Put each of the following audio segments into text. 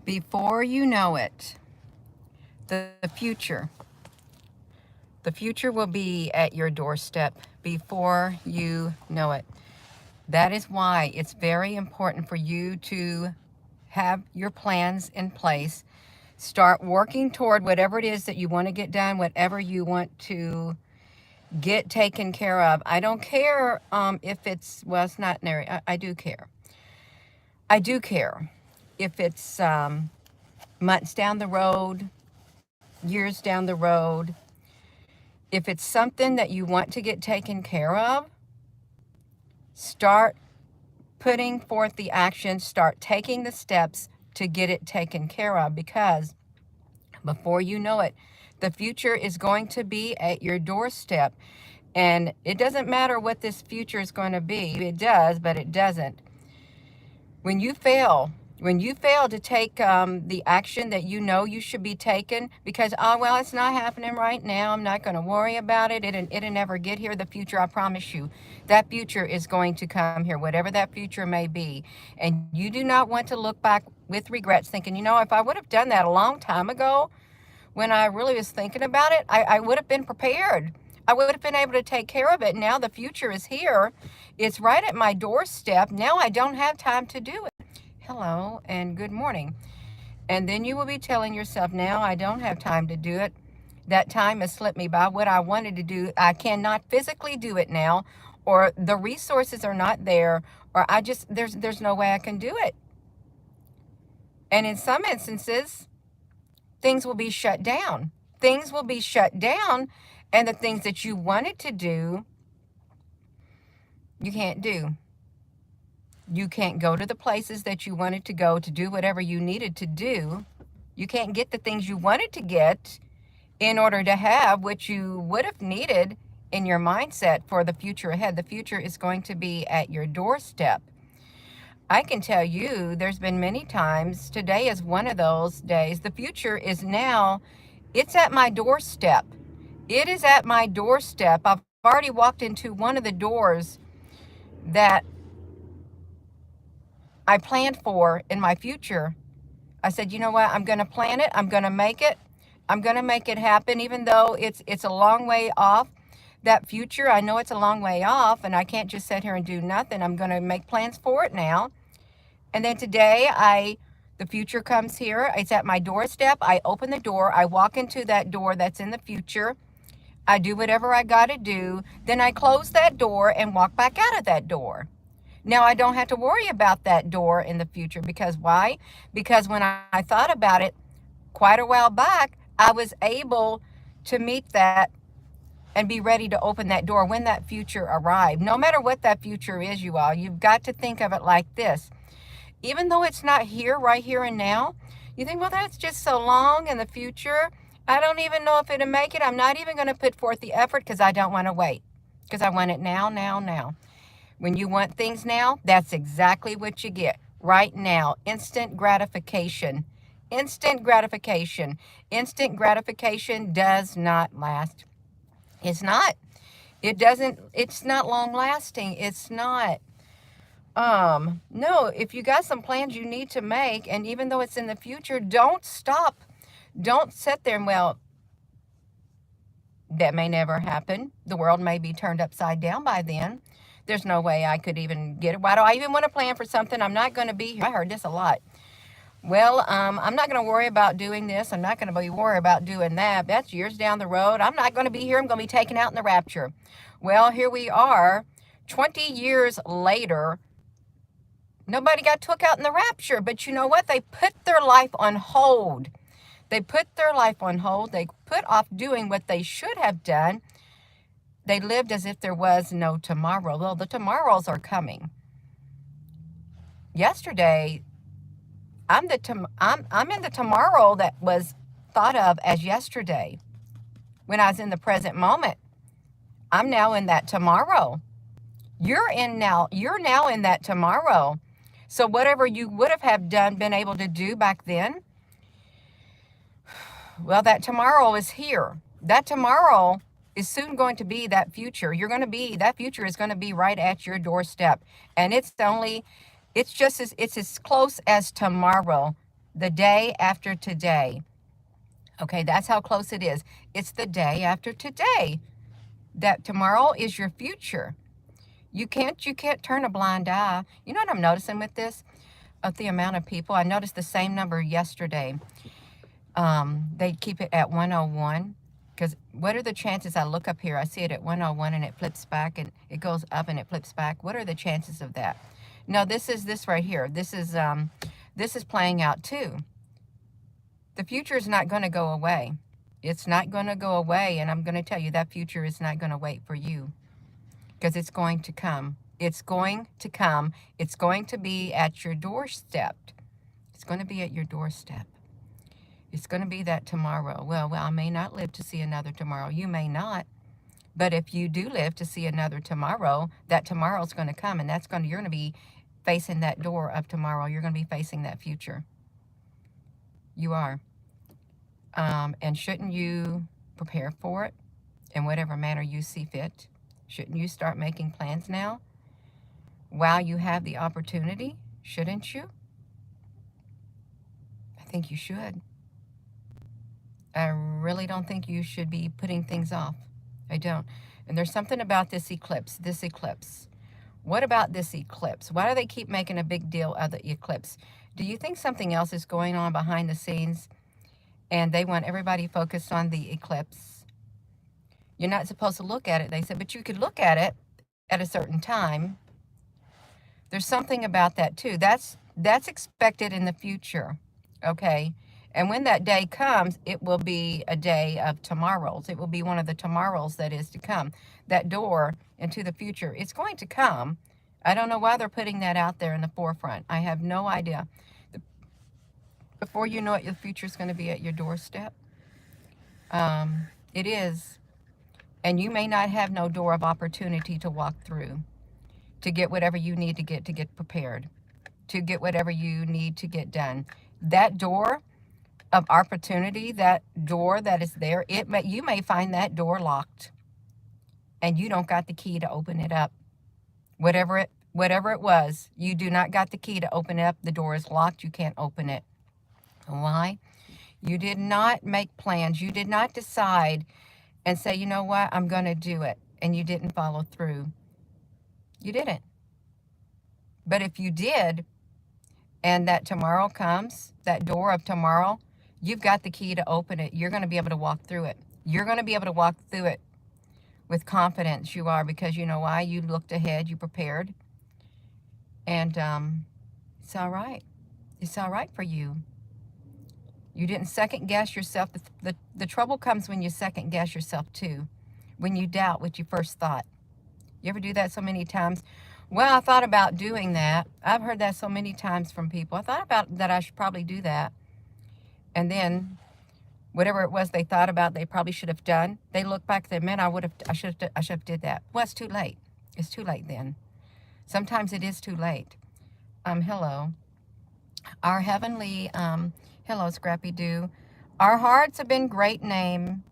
Before you know it, the future, the future will be at your doorstep before you know it. That is why it's very important for you to have your plans in place. Start working toward whatever it is that you want to get done, whatever you want to get taken care of. I don't care if it's, well, it's not, I do care. I do care if it's months down the road, years down the road. If it's something that you want to get taken care of, start putting forth the action, start taking the steps to get it taken care of, because before you know it, the future is going to be at your doorstep. And it doesn't matter what this future is going to be. It does, but it doesn't. When you fail, to take the action that you know you should be taking because, oh, well, it's not happening right now. I'm not going to worry about it. It'll never get here. The future, I promise you, that future is going to come here, whatever that future may be. And you do not want to look back with regrets thinking, if I would have done that a long time ago, when I really was thinking about it, I would have been prepared. I would have been able to take care of it. Now the future is here. It's right at my doorstep. Now I don't have time to do it. Hello and good morning. And then you will be telling yourself, now I don't have time to do it. That time has slipped me by. What I wanted to do, I cannot physically do it now, or the resources are not there, or there's no way I can do it. And in some instances, things will be shut down. Things will be shut down, and the things that you wanted to do, you can't do. You can't go to the places that you wanted to go to do whatever you needed to do. You can't get the things you wanted to get in order to have what you would have needed in your mindset for the future ahead. The future is going to be at your doorstep. I can tell you there's been many times, today is one of those days, the future is now, it's at my doorstep. It is at my doorstep. I've already walked into one of the doors that I planned for in my future. I said, you know what, I'm going to plan it. I'm going to make it. I'm going to make it happen, even though it's a long way off. That future, I know it's a long way off, and I can't just sit here and do nothing. I'm going to make plans for it now. And then today, the future comes here. It's at my doorstep. I open the door. I walk into that door that's in the future. I do whatever I got to do. Then I close that door and walk back out of that door. Now I don't have to worry about that door in the future. Because why? Because when I thought about it quite a while back, I was able to meet that and be ready to open that door when that future arrived. No matter what that future is, you all, you've got to think of it like this. Even though it's not here, right here and now, you think, well, that's just so long in the future. I don't even know if it'll make it. I'm not even going to put forth the effort because I don't want to wait. Because I want it now, now, now. When you want things now, that's exactly what you get. Right now. Instant gratification. Instant gratification. Instant gratification does not last. It's not. It doesn't. It's not long lasting. It's not. No, if you got some plans you need to make, and even though it's in the future, don't stop. Don't sit there and, well, that may never happen. The world may be turned upside down by then. There's no way I could even get it. Why do I even want to plan for something? I'm not going to be here. I heard this a lot. Well, I'm not going to worry about doing this. I'm not going to be worried about doing that. That's years down the road. I'm not going to be here. I'm going to be taken out in the rapture. Well, here we are, 20 years later. Nobody got took out in the rapture. But you know what? They put their life on hold. They put their life on hold. They put off doing what they should have done. They lived as if there was no tomorrow. Well, the tomorrows are coming. Yesterday, I'm in the tomorrow that was thought of as yesterday. When I was in the present moment, I'm now in that tomorrow. You're now in that tomorrow. So whatever you would have been able to do back then, well, that tomorrow is here. That tomorrow is soon going to be that future. That future is going to be right at your doorstep. And it's as close as tomorrow the day after today. Okay, that's how close it is. It's the day after today. That tomorrow is your future. You can't turn a blind eye. You know what I'm noticing with this? Of the amount of people. I noticed the same number yesterday. They keep it at 101. Because what are the chances? I look up here, I see it at 101 and it flips back and it goes up and it flips back. What are the chances of that? No, this is this right here. This is playing out too. The future is not going to go away. It's not going to go away, and I'm going to tell you that future is not going to wait for you, because it's going to come. It's going to come. It's going to be at your doorstep. It's going to be at your doorstep. It's going to be that tomorrow. Well, I may not live to see another tomorrow. You may not. But if you do live to see another tomorrow, that tomorrow's going to come, and you're going to be facing that door of tomorrow. You're going to be facing that future. You are. And shouldn't you prepare for it in whatever manner you see fit? Shouldn't you start making plans now while you have the opportunity? Shouldn't you? I think you should. I really don't think you should be putting things off. I don't. And there's something about this eclipse. This eclipse. What about this eclipse? Why do they keep making a big deal of the eclipse? Do you think something else is going on behind the scenes and they want everybody focused on the eclipse? You're not supposed to look at it, they said, but you could look at it at a certain time. There's something about that too. That's expected in the future, okay? And when that day comes, it will be a day of tomorrows. It will be one of the tomorrows that is to come. That door into the future, it's going to come. I don't know why they're putting that out there in the forefront. I have no idea. Before you know it, your future is going to be at your doorstep. It is. And you may not have no door of opportunity to walk through, to get whatever you need to get prepared, to get whatever you need to get done. That door of opportunity, that door that is there, you may find that door locked and you don't got the key to open it up. Whatever it was, you do not got the key to open it up. The door is locked. You can't open it. Why? You did not make plans. You did not decide and say, you know what, I'm going to do it. And you didn't follow through. You didn't. But if you did, and that tomorrow comes, that door of tomorrow, you've got the key to open it. You're going to be able to walk through it. You're going to be able to walk through it with confidence. You are, because you know why? You looked ahead. You prepared. And it's all right. It's all right for you. You didn't second guess yourself. The trouble comes when you second guess yourself too. When you doubt what you first thought. You ever do that so many times? Well, I thought about doing that. I've heard that so many times from people. I thought about that I should probably do that. And then whatever it was they thought about they probably should have done, they look back and say, man, I should have did that. Well, it's too late. It's too late then. Sometimes it is too late. Hello. Our heavenly, hello, Scrappy Doo. Our hearts have been great name.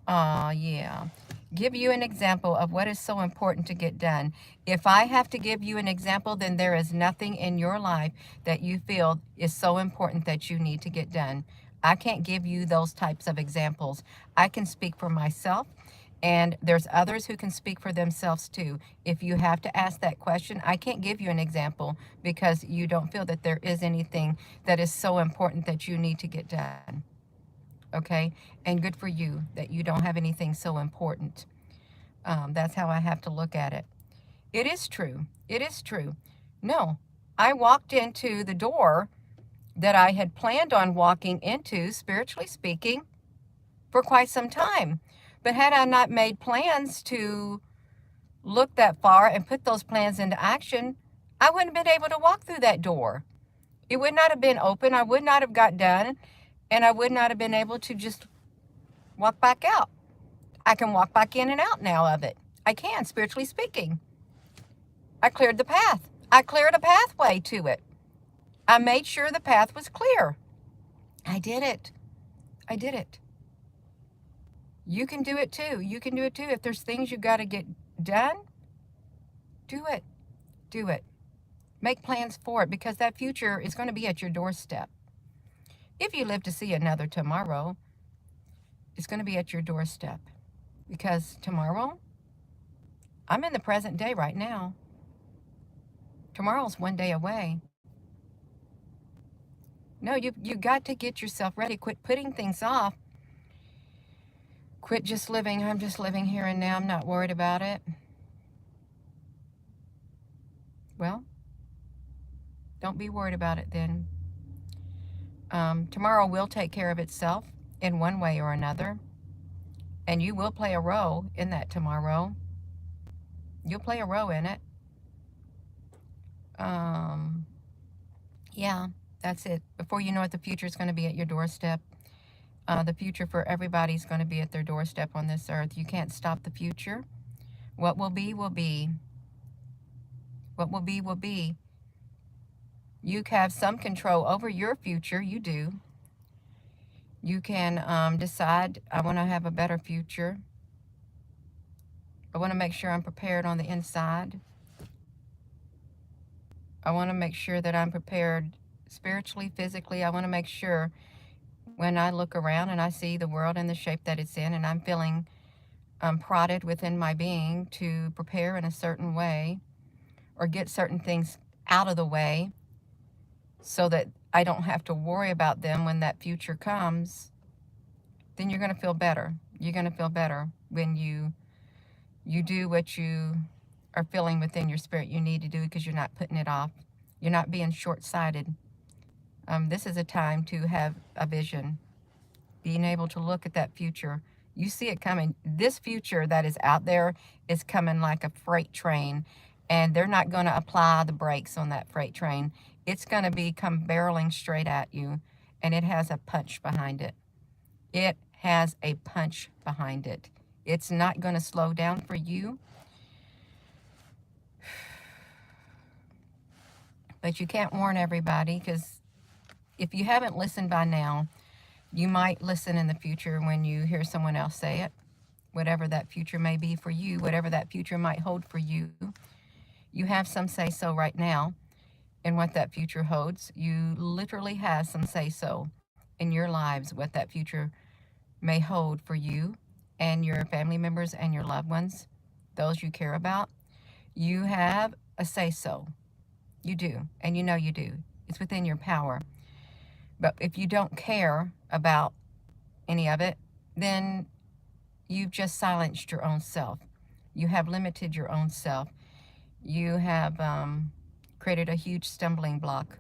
Yeah. Give you an example of what is so important to get done. If I have to give you an example, then there is nothing in your life that you feel is so important that you need to get done. I can't give you those types of examples. I can speak for myself, and there's others who can speak for themselves too. If you have to ask that question, I can't give you an example because you don't feel that there is anything that is so important that you need to get done. Okay? And good for you that you don't have anything so important. That's how I have to look at it. It is true. It is true. No, I walked into the door that I had planned on walking into, spiritually speaking, for quite some time. But had I not made plans to look that far and put those plans into action, I wouldn't have been able to walk through that door. It would not have been open. I would not have got done. And I would not have been able to just walk back out. I can walk back in and out now of it. I can, spiritually speaking. I cleared the path. I cleared a pathway to it. I made sure the path was clear. I did it. I did it. You can do it too. You can do it too. If there's things you got to get done, do it. Do it. Make plans for it, because that future is going to be at your doorstep. if you live to see another tomorrow, it's going to be at your doorstep. Because tomorrow, I'm in the present day right now. Tomorrow's one day away. No, you got to get yourself ready. Quit putting things off. Quit just living. I'm just living here and now. I'm not worried about it. Well, don't be worried about it then. Tomorrow will take care of itself in one way or another. And you will play a role in that tomorrow. You'll play a role in it. Um, yeah, that's it. Before you know it, the future is going to be at your doorstep. The future for everybody's going to be at their doorstep on this earth. You can't stop the future. What will be, will be. What will be, will be. You have some control over your future. You do. You can decide, I want to have a better future. I want to make sure I'm prepared on the inside. I want to make sure that I'm prepared spiritually, physically. I want to make sure when I look around and I see the world in the shape that it's in, and I'm feeling prodded within my being to prepare in a certain way or get certain things out of the way so that I don't have to worry about them when that future comes, then you're going to feel better. You're going to feel better when you do what you are feeling within your spirit you need to do, because you're not putting it off. You're not being short-sighted. This is a time to have a vision, being able to look at that future. You see it coming. This future that is out there is coming like a freight train, and they're not going to apply the brakes on that freight train. It's going to come barreling straight at you, and it has a punch behind it. It has a punch behind it. It's not going to slow down for you. But you can't warn everybody, because if you haven't listened by now, you might listen in the future when you hear someone else say it. Whatever that future may be for you, whatever that future might hold for you, you have some say-so right now in what that future holds. You literally have some say-so in your lives, what that future may hold for you and your family members and your loved ones, those you care about. You have a say-so. You do, and you know you do. It's within your power. But if you don't care about any of it, then you've just silenced your own self. You have limited your own self. You have created a huge stumbling block.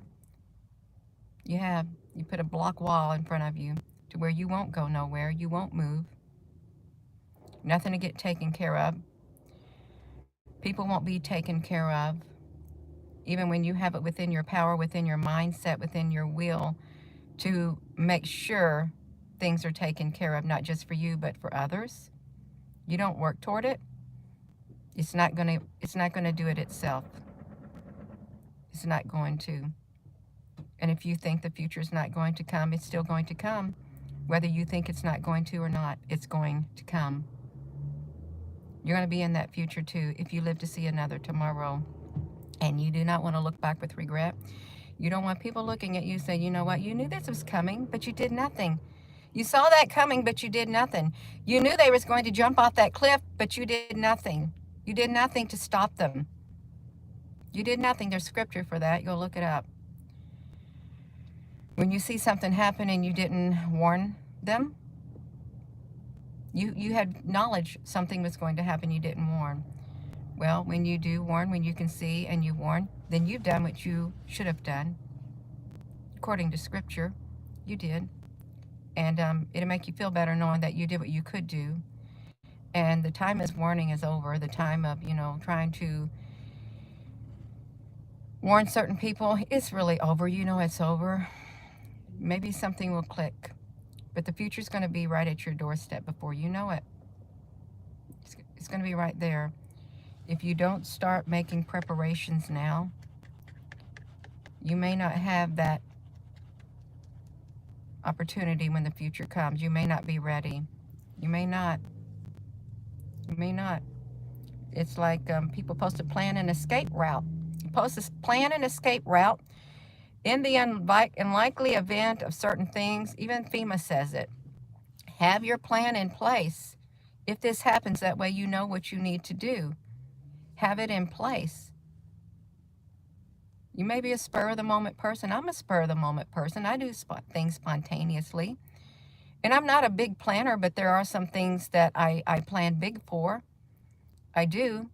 You have. You put a block wall in front of you to where you won't go nowhere. You won't move. Nothing to get taken care of. People won't be taken care of. Even when you have it within your power, within your mindset, within your will, to make sure things are taken care of, not just for you, but for others. You don't work toward it, it's not gonna do it itself. It's not going to. And if you think the future is not going to come, it's still going to come. Whether you think it's not going to or not, it's going to come. You're going to be in that future too if you live to see another tomorrow. And you do not want to look back with regret. You don't want people looking at you saying, you know what, you knew this was coming, but you did nothing. You saw that coming, but you did nothing. You knew they was going to jump off that cliff, but you did nothing. You did nothing to stop them. You did nothing. There's scripture for that. You'll look it up. When you see something happen and you didn't warn them, you had knowledge something was going to happen, you didn't warn. Well, when you do warn, when you can see and you warn, then you've done what you should have done. According to scripture, you did. And it'll make you feel better knowing that you did what you could do. And the time of warning is over. The time of, trying to warn certain people, it's really over. You know it's over. Maybe something will click. But the future's going to be right at your doorstep before you know it. It's going to be right there. If you don't start making preparations now, you may not have that opportunity when the future comes. You may not be ready. You may not. You may not. It's like people supposed to plan an escape route. You're supposed to plan an escape route In the unlikely event of certain things, even FEMA says it, have your plan in place. If this happens, that way you know what you need to do. Have it in place. You may be a spur of the moment person. I'm a spur of the moment person. I do things spontaneously. And I'm not a big planner, but there are some things that I plan big for. I do.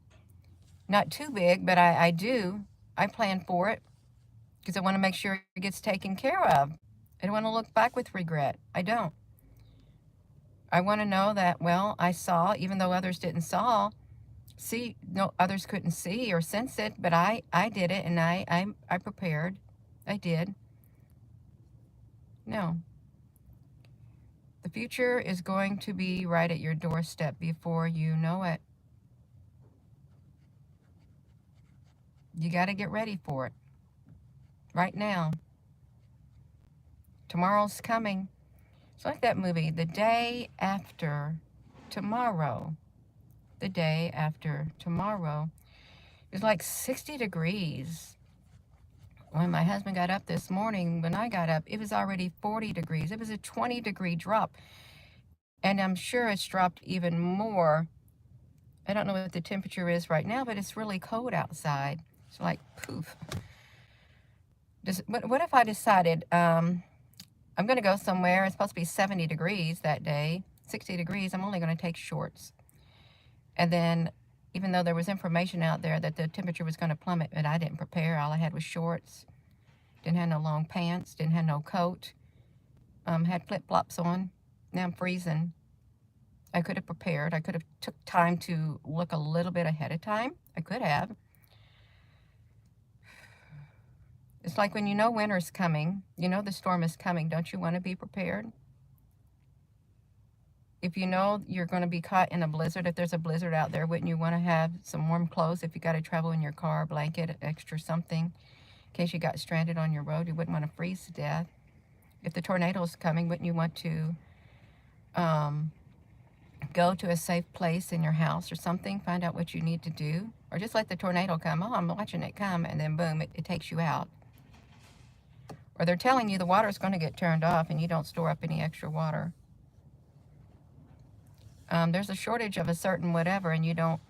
Not too big, but I do. I plan for it because I want to make sure it gets taken care of. I don't want to look back with regret. I don't. I want to know that, well, I saw, even though others didn't see, no, others couldn't see or sense it, but I did it, and I prepared. I did. No. The future is going to be right at your doorstep before you know it. You got to get ready for it right now. Tomorrow's coming. It's like that movie, The Day After Tomorrow. The day after tomorrow. It was like 60 degrees. When my husband got up this morning, when I got up, it was already 40 degrees. It was a 20-degree drop. And I'm sure it's dropped even more. I don't know what the temperature is right now, but it's really cold outside. It's like, poof. What if I decided I'm going to go somewhere, it's supposed to be 70 degrees that day, 60 degrees, I'm only going to take shorts. And then, even though there was information out there that the temperature was going to plummet, but I didn't prepare. All I had was shorts. Didn't have no long pants. Didn't have no coat. Had flip-flops on. Now I'm freezing. I could have prepared. I could have took time to look a little bit ahead of time. I could have. It's like when you know winter's coming, you know the storm is coming. Don't you want to be prepared? If you know you're going to be caught in a blizzard, if there's a blizzard out there, wouldn't you want to have some warm clothes if you got to travel in your car, a blanket, extra something, in case you got stranded on your road? You wouldn't want to freeze to death. If the tornado is coming, wouldn't you want to go to a safe place in your house or something, find out what you need to do? Or just let the tornado come. Oh, I'm watching it come, and then boom, it takes you out. Or they're telling you the water's going to get turned off and you don't store up any extra water. There's a shortage of a certain whatever, and you don't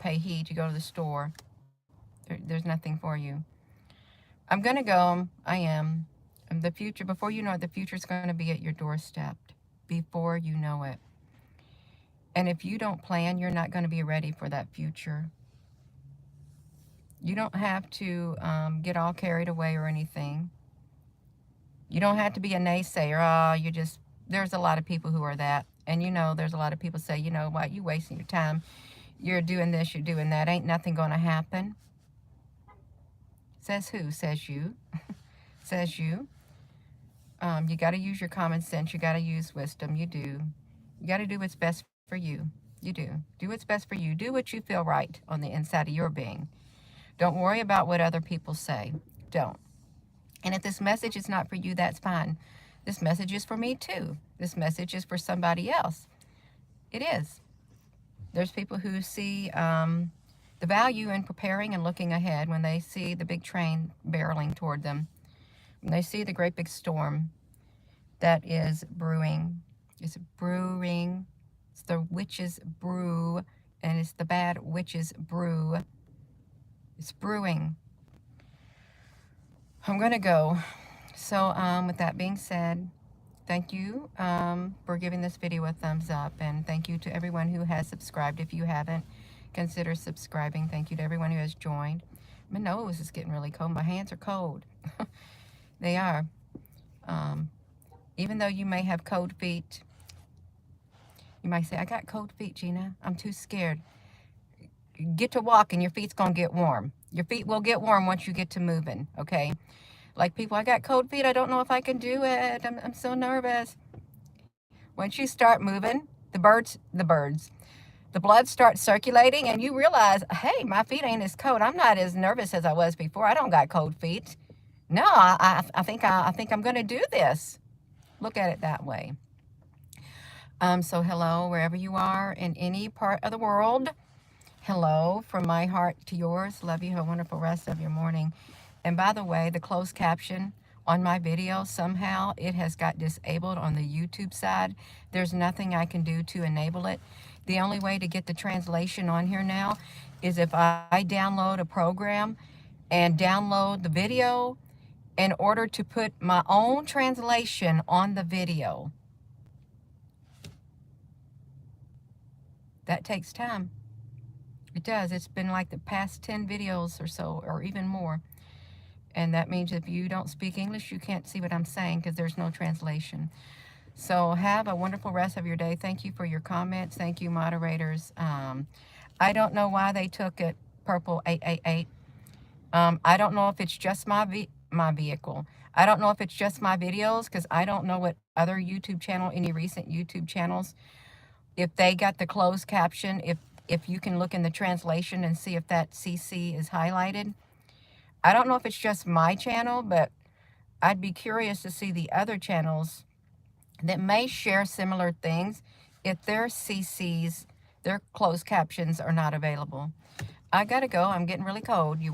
pay heed. You go to the store. There's nothing for you. I'm going to go. I am. The future, before you know it, the future's going to be at your doorstep before you know it. And if you don't plan, you're not going to be ready for that future. You don't have to get all carried away or anything. You don't have to be a naysayer. Oh, there's a lot of people who are that. And there's a lot of people say, you know what, you wasting your time. You're doing this, you're doing that. Ain't nothing going to happen. Says who? Says you. Says you. You got to use your common sense. You got to use wisdom. You do. You got to do what's best for you. You do. Do what's best for you. Do what you feel right on the inside of your being. Don't worry about what other people say. Don't. And if this message is not for you, that's fine. This message is for me too. This message is for somebody else. It is. There's people who see the value in preparing and looking ahead when they see the big train barreling toward them. When they see the great big storm that is brewing. It's brewing. It's the witch's brew, and it's the bad witch's brew. It's brewing. I'm going to go. So with that being said, thank you for giving this video a thumbs up, and thank you to everyone who has subscribed. If you haven't, consider subscribing. Thank you to everyone who has joined. My nose is getting really cold. My hands are cold. They are. Even though you may have cold feet, you might say, I got cold feet, Gina. I'm too scared. Get to walking. Your feet's going to get warm. Your feet will get warm once you get to moving, okay? Like people, I got cold feet. I don't know if I can do it. I'm so nervous. Once you start moving, the blood starts circulating, and you realize, hey, my feet ain't as cold. I'm not as nervous as I was before. I don't got cold feet. No, I think I'm going to do this. Look at it that way. So hello, wherever you are in any part of the world. Hello, from my heart to yours. Love you. Have a wonderful rest of your morning. And by the way, the closed caption on my video, somehow it has got disabled on the YouTube side. There's nothing I can do to enable it. The only way to get the translation on here now is if I download a program and download the video in order to put my own translation on the video. That takes time. It does. It's been like the past 10 videos or so, or even more. And that means if you don't speak English, you can't see what I'm saying because there's no translation. So have a wonderful rest of your day. Thank you for your comments. Thank you, moderators. I don't know why they took it purple 888. I don't know if it's just my vehicle. I don't know if it's just my videos because I don't know what other YouTube channel, any recent YouTube channels, if they got the closed caption, if you can look in the translation and see if that CC is highlighted. I don't know if it's just my channel, but I'd be curious to see the other channels that may share similar things if their CCs, their closed captions are not available. I gotta go. I'm getting really cold. You